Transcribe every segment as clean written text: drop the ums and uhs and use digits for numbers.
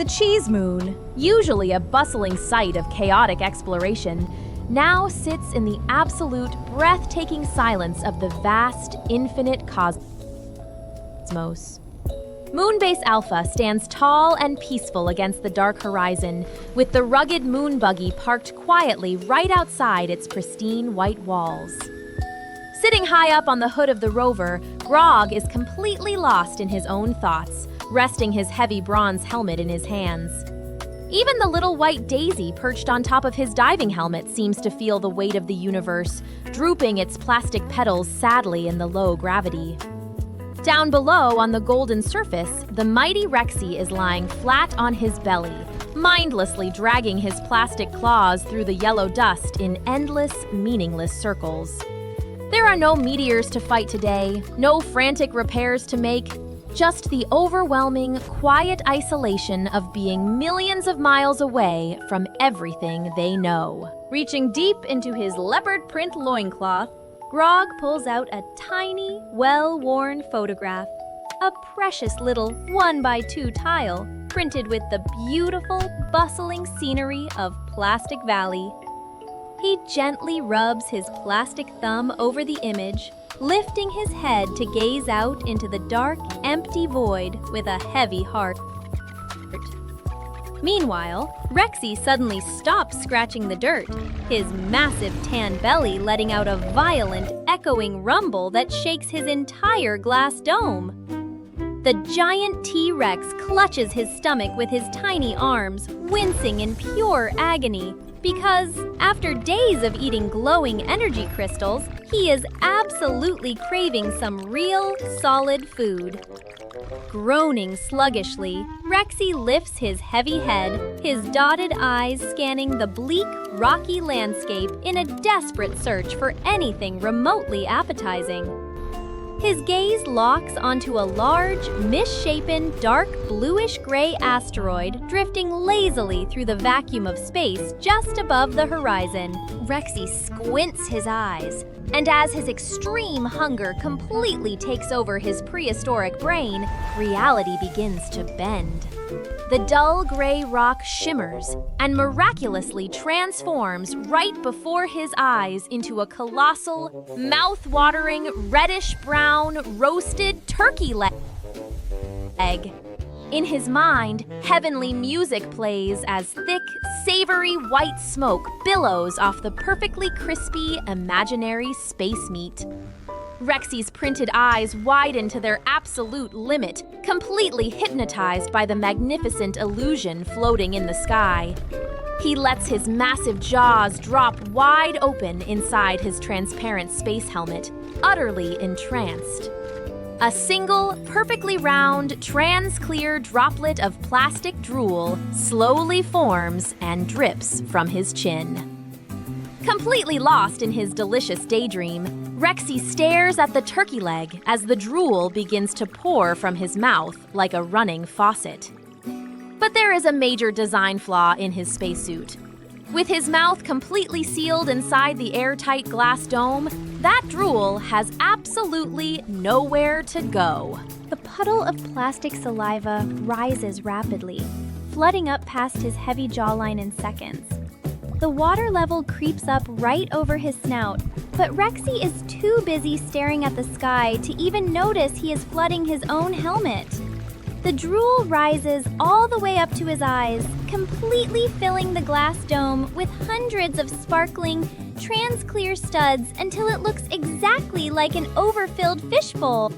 The cheese moon, usually a bustling site of chaotic exploration, now sits in the absolute, breathtaking silence of the vast, infinite cosmos. Moonbase Alpha stands tall and peaceful against the dark horizon, with the rugged moon buggy parked quietly right outside its pristine white walls. Sitting high up on the hood of the rover, Grog is completely lost in his own thoughts, resting his heavy bronze helmet in his hands. Even the little white daisy perched on top of his diving helmet seems to feel the weight of the universe, drooping its plastic petals sadly in the low gravity. Down below on the golden surface, the mighty Rexy is lying flat on his belly, mindlessly dragging his plastic claws through the yellow dust in endless, meaningless circles. There are no meteors to fight today, no frantic repairs to make, just the overwhelming, quiet isolation of being millions of miles away from everything they know. Reaching deep into his leopard print loincloth, Grog pulls out a tiny, well-worn photograph, a precious little 1x2 tile printed with the beautiful, bustling scenery of Plastic Valley. He gently rubs his plastic thumb over the image, lifting his head to gaze out into the dark, empty void with a heavy heart. Meanwhile, Rexy suddenly stops scratching the dirt, his massive tan belly letting out a violent, echoing rumble that shakes his entire glass dome. The giant T-Rex clutches his stomach with his tiny arms, wincing in pure agony, because after days of eating glowing energy crystals, he is absolutely craving some real, solid food. Groaning sluggishly, Rexy lifts his heavy head, his dotted eyes scanning the bleak, rocky landscape in a desperate search for anything remotely appetizing. His gaze locks onto a large, misshapen, dark bluish-gray asteroid drifting lazily through the vacuum of space just above the horizon. Rexy squints his eyes, and as his extreme hunger completely takes over his prehistoric brain, reality begins to bend. The dull gray rock shimmers and miraculously transforms right before his eyes into a colossal, mouth-watering, reddish-brown, roasted turkey leg. In his mind, heavenly music plays as thick, savory white smoke billows off the perfectly crispy, imaginary space meat. Rexy's printed eyes widen to their absolute limit, completely hypnotized by the magnificent illusion floating in the sky. He lets his massive jaws drop wide open inside his transparent space helmet, utterly entranced. A single, perfectly round, trans-clear droplet of plastic drool slowly forms and drips from his chin. Completely lost in his delicious daydream, Rexy stares at the turkey leg as the drool begins to pour from his mouth like a running faucet. But there is a major design flaw in his spacesuit. With his mouth completely sealed inside the airtight glass dome, that drool has absolutely nowhere to go. The puddle of plastic saliva rises rapidly, flooding up past his heavy jawline in seconds. The water level creeps up right over his snout, but Rexy is too busy staring at the sky to even notice he is flooding his own helmet. The drool rises all the way up to his eyes, completely filling the glass dome with hundreds of sparkling, trans-clear studs until it looks exactly like an overfilled fishbowl.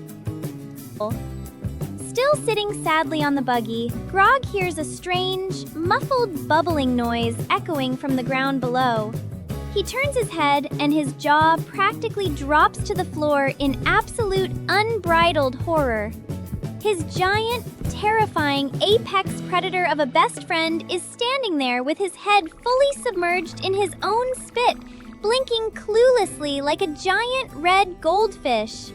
Still sitting sadly on the buggy, Grog hears a strange, muffled bubbling noise echoing from the ground below. He turns his head and his jaw practically drops to the floor in absolute, unbridled horror. His giant, terrifying apex predator of a best friend is standing there with his head fully submerged in his own spit, blinking cluelessly like a giant red goldfish.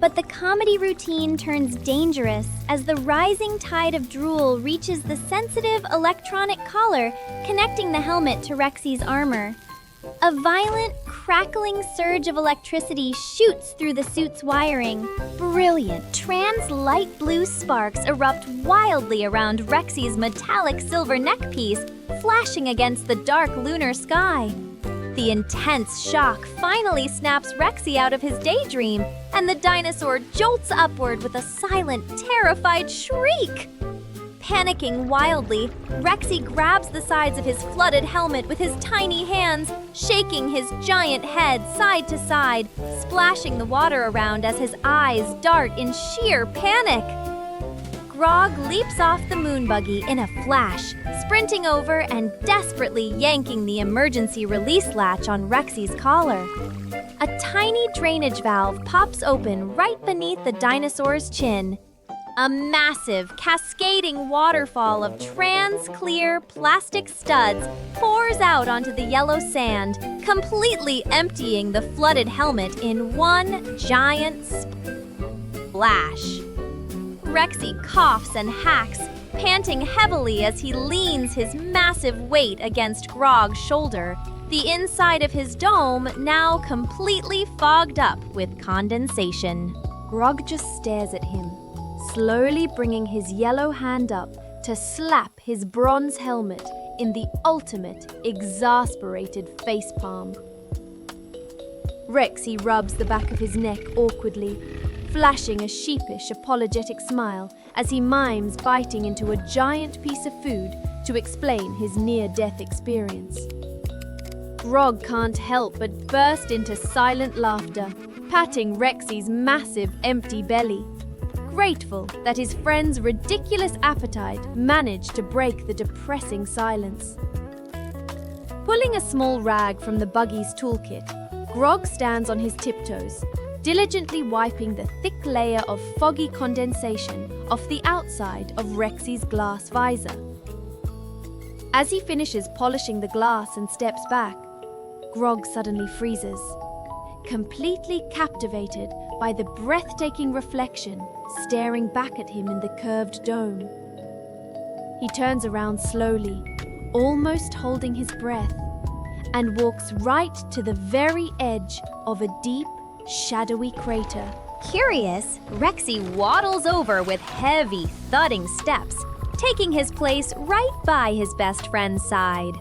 But the comedy routine turns dangerous as the rising tide of drool reaches the sensitive electronic collar connecting the helmet to Rexy's armor. A violent, crackling surge of electricity shoots through the suit's wiring. Brilliant, trans-light blue sparks erupt wildly around Rexy's metallic silver neckpiece, flashing against the dark lunar sky. The intense shock finally snaps Rexy out of his daydream, and the dinosaur jolts upward with a silent, terrified shriek. Panicking wildly, Rexy grabs the sides of his flooded helmet with his tiny hands, shaking his giant head side to side, splashing the water around as his eyes dart in sheer panic. Grog leaps off the moon buggy in a flash, sprinting over and desperately yanking the emergency release latch on Rexy's collar. A tiny drainage valve pops open right beneath the dinosaur's chin. A massive, cascading waterfall of trans-clear plastic studs pours out onto the yellow sand, completely emptying the flooded helmet in one giant splash. Rexy coughs and hacks, panting heavily as he leans his massive weight against Grog's shoulder, the inside of his dome now completely fogged up with condensation. Grog just stares at him, slowly bringing his yellow hand up to slap his bronze helmet in the ultimate exasperated facepalm. Rexy rubs the back of his neck awkwardly, flashing a sheepish, apologetic smile as he mimes biting into a giant piece of food to explain his near-death experience. Grog can't help but burst into silent laughter, patting Rexy's massive, empty belly, grateful that his friend's ridiculous appetite managed to break the depressing silence. Pulling a small rag from the buggy's toolkit, Grog stands on his tiptoes, diligently wiping the thick layer of foggy condensation off the outside of Rexy's glass visor. As he finishes polishing the glass and steps back, Grog suddenly freezes, completely captivated by the breathtaking reflection staring back at him in the curved dome. He turns around slowly, almost holding his breath, and walks right to the very edge of a deep, shadowy crater. Curious, Rexy waddles over with heavy, thudding steps, taking his place right by his best friend's side.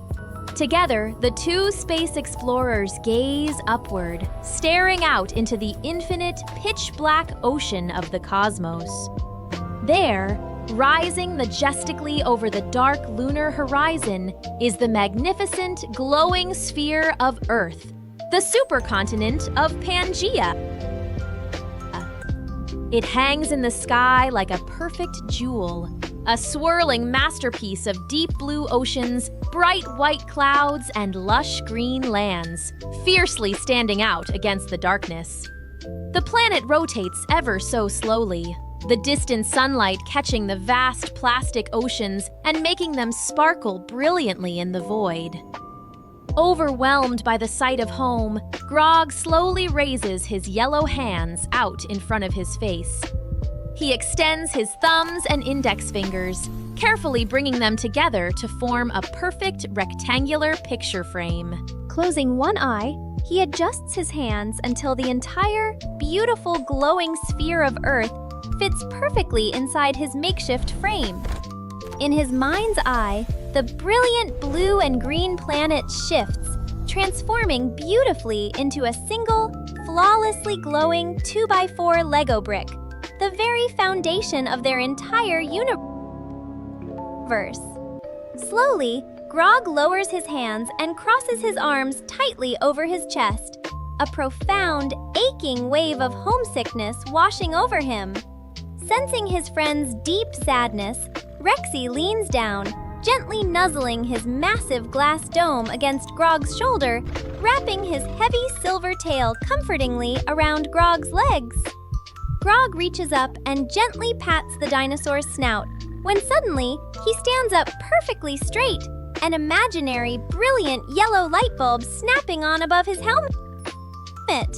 Together, the two space explorers gaze upward, staring out into the infinite, pitch-black ocean of the cosmos. There, rising majestically over the dark lunar horizon, is the magnificent, glowing sphere of Earth, the supercontinent of Pangaea. It hangs in the sky like a perfect jewel, a swirling masterpiece of deep blue oceans, bright white clouds, and lush green lands, fiercely standing out against the darkness. The planet rotates ever so slowly, the distant sunlight catching the vast plastic oceans and making them sparkle brilliantly in the void. Overwhelmed by the sight of home, Grog slowly raises his yellow hands out in front of his face. He extends his thumbs and index fingers, carefully bringing them together to form a perfect rectangular picture frame. Closing one eye, he adjusts his hands until the entire, beautiful, glowing sphere of Earth fits perfectly inside his makeshift frame. In his mind's eye, the brilliant blue and green planet shifts, transforming beautifully into a single, flawlessly glowing 2x4 Lego brick, the very foundation of their entire universe. Slowly, Grog lowers his hands and crosses his arms tightly over his chest, a profound, aching wave of homesickness washing over him. Sensing his friend's deep sadness, Rexy leans down, gently nuzzling his massive glass dome against Grog's shoulder, wrapping his heavy silver tail comfortingly around Grog's legs. Grog reaches up and gently pats the dinosaur's snout, when suddenly he stands up perfectly straight, an imaginary, brilliant yellow light bulb snapping on above his helmet.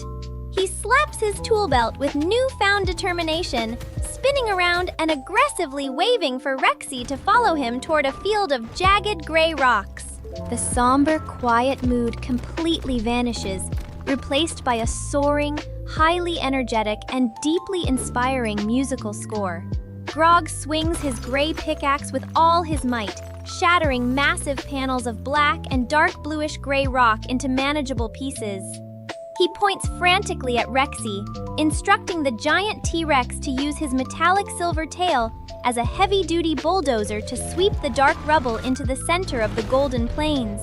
He slaps his tool belt with newfound determination, spinning around and aggressively waving for Rexy to follow him toward a field of jagged gray rocks. The somber, quiet mood completely vanishes, replaced by a soaring, highly energetic, and deeply inspiring musical score. Grog swings his gray pickaxe with all his might, shattering massive panels of black and dark bluish-gray rock into manageable pieces. He points frantically at Rexy, instructing the giant T-Rex to use his metallic silver tail as a heavy-duty bulldozer to sweep the dark rubble into the center of the Golden Plains.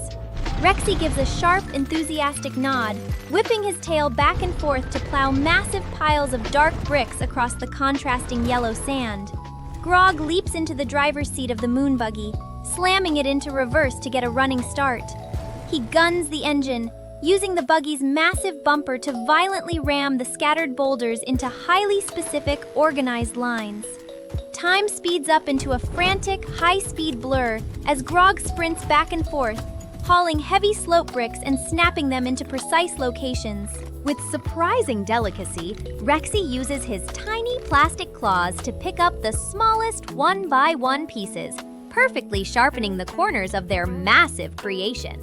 Rexy gives a sharp, enthusiastic nod, whipping his tail back and forth to plow massive piles of dark bricks across the contrasting yellow sand. Grog leaps into the driver's seat of the moon buggy, slamming it into reverse to get a running start. He guns the engine, using the buggy's massive bumper to violently ram the scattered boulders into highly specific, organized lines. Time speeds up into a frantic, high-speed blur as Grog sprints back and forth, hauling heavy slope bricks and snapping them into precise locations. With surprising delicacy, Rexy uses his tiny plastic claws to pick up the smallest one-by-one pieces, perfectly sharpening the corners of their massive creation.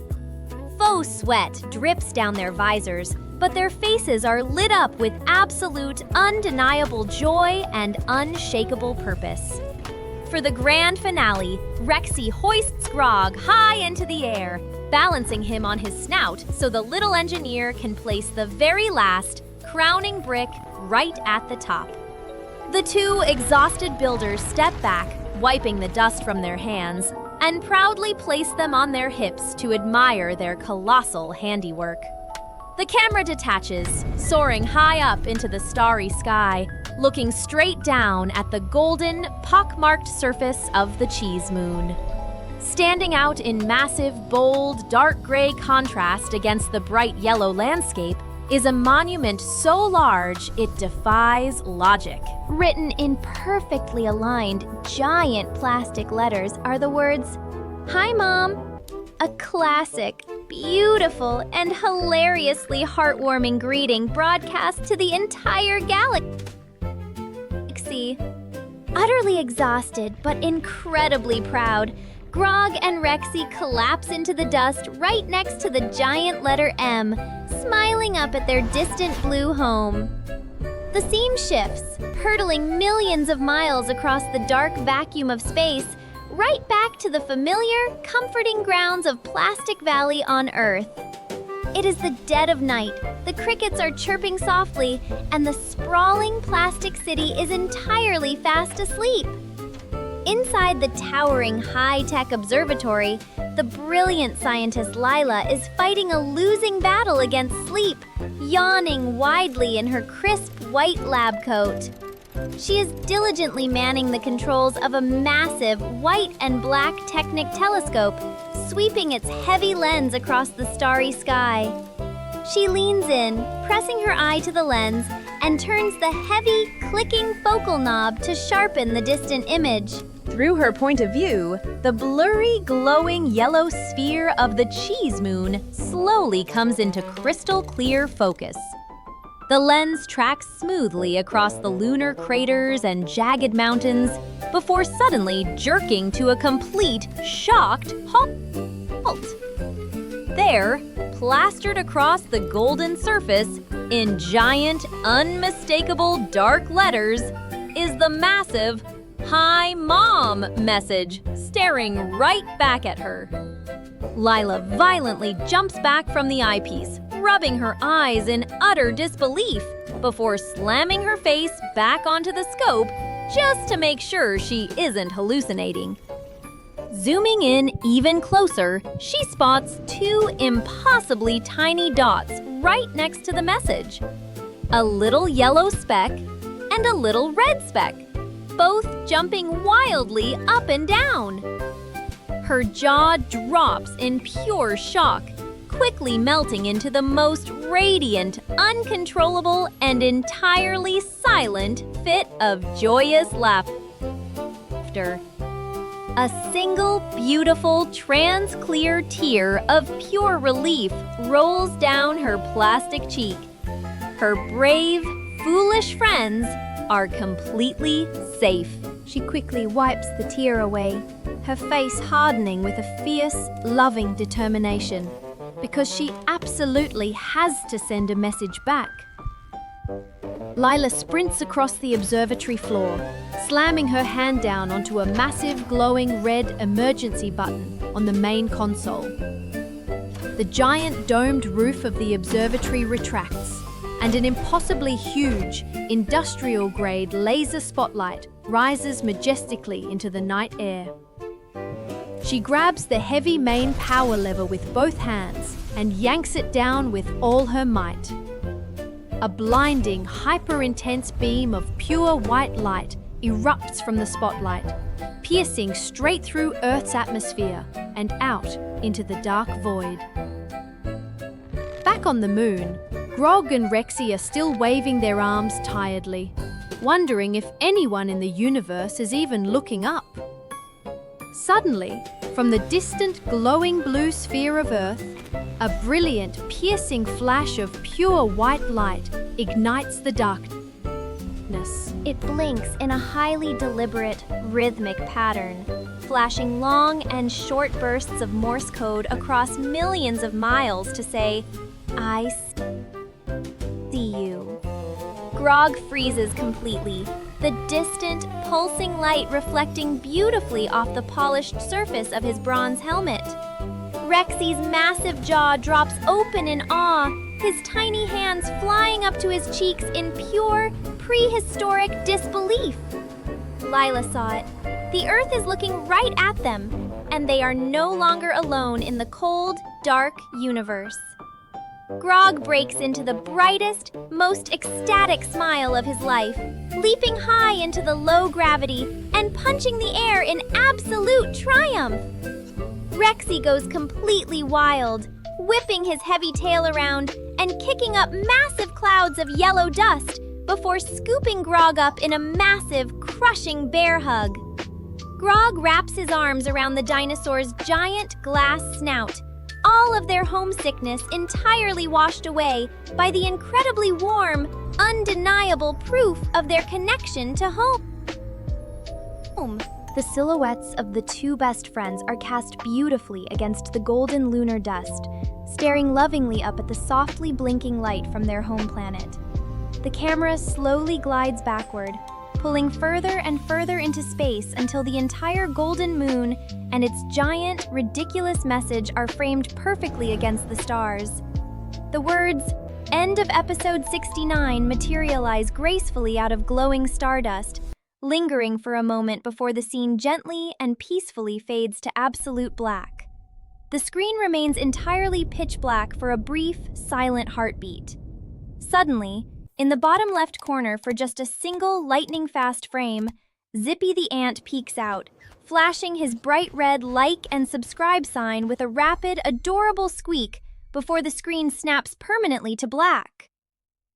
Faux sweat drips down their visors, but their faces are lit up with absolute, undeniable joy and unshakable purpose. For the grand finale, Rexy hoists Grog high into the air, balancing him on his snout so the little engineer can place the very last, crowning brick right at the top. The two exhausted builders step back, wiping the dust from their hands, and proudly place them on their hips to admire their colossal handiwork. The camera detaches, soaring high up into the starry sky, looking straight down at the golden, pockmarked surface of the cheese moon. Standing out in massive, bold, dark gray contrast against the bright yellow landscape is a monument so large it defies logic. Written in perfectly aligned, giant plastic letters are the words, "Hi, Mom." A classic, beautiful, and hilariously heartwarming greeting broadcast to the entire galaxy. Utterly exhausted but incredibly proud, Grog and Rexy collapse into the dust right next to the giant letter M, smiling up at their distant blue home. The scene shifts, hurtling millions of miles across the dark vacuum of space, right back to the familiar, comforting grounds of Plastic Valley on Earth. It is the dead of night, the crickets are chirping softly, and the sprawling plastic city is entirely fast asleep. Inside the towering high-tech observatory, the brilliant scientist Lila is fighting a losing battle against sleep, yawning widely in her crisp white lab coat. She is diligently manning the controls of a massive white and black Technic telescope, sweeping its heavy lens across the starry sky. She leans in, pressing her eye to the lens, and turns the heavy, clicking focal knob to sharpen the distant image. Through her point of view, the blurry, glowing yellow sphere of the cheese moon slowly comes into crystal clear focus. The lens tracks smoothly across the lunar craters and jagged mountains before suddenly jerking to a complete, shocked halt. There, plastered across the golden surface, in giant, unmistakable dark letters, is the massive "Hi, Mom" message staring right back at her. Lila violently jumps back from the eyepiece, rubbing her eyes in utter disbelief before slamming her face back onto the scope just to make sure she isn't hallucinating. Zooming in even closer, she spots two impossibly tiny dots right next to the message. A little yellow speck and a little red speck, both jumping wildly up and down. Her jaw drops in pure shock, quickly melting into the most radiant, uncontrollable, and entirely silent fit of joyous laughter. A single, beautiful, trans-clear tear of pure relief rolls down her plastic cheek. Her brave, foolish friends are completely safe. She quickly wipes the tear away, her face hardening with a fierce, loving determination. because she absolutely has to send a message back. Lila sprints across the observatory floor, slamming her hand down onto a massive glowing red emergency button on the main console. The giant domed roof of the observatory retracts, and an impossibly huge, industrial-grade laser spotlight rises majestically into the night air. She grabs the heavy main power lever with both hands and yanks it down with all her might. A blinding, hyper-intense beam of pure white light erupts from the spotlight, piercing straight through Earth's atmosphere and out into the dark void. Back on the moon, Grog and REXY are still waving their arms tiredly, wondering if anyone in the universe is even looking up. Suddenly, from the distant glowing blue sphere of Earth, a brilliant, piercing flash of pure white light ignites the darkness. It blinks in a highly deliberate, rhythmic pattern, flashing long and short bursts of Morse code across millions of miles to say, "I see you." Grog freezes completely, the distant, pulsing light reflecting beautifully off the polished surface of his bronze helmet. Rexy's massive jaw drops open in awe, his tiny hands flying up to his cheeks in pure, prehistoric disbelief. Lila saw it. The Earth is looking right at them, and they are no longer alone in the cold, dark universe. Grog breaks into the brightest, most ecstatic smile of his life, leaping high into the low gravity and punching the air in absolute triumph. Rexy goes completely wild, whipping his heavy tail around and kicking up massive clouds of yellow dust before scooping Grog up in a massive, crushing bear hug. Grog wraps his arms around the dinosaur's giant glass snout, all of their homesickness entirely washed away by the incredibly warm, undeniable proof of their connection to home. The silhouettes of the two best friends are cast beautifully against the golden lunar dust, staring lovingly up at the softly blinking light from their home planet. The camera slowly glides backward, pulling further and further into space until the entire golden moon and its giant, ridiculous message are framed perfectly against the stars. The words, "End of episode 69" materialize gracefully out of glowing stardust, lingering for a moment before the scene gently and peacefully fades to absolute black. The screen remains entirely pitch black for a brief, silent heartbeat. Suddenly, in the bottom left corner for just a single lightning-fast frame, Zippy the ant peeks out, flashing his bright red like and subscribe sign with a rapid, adorable squeak before the screen snaps permanently to black.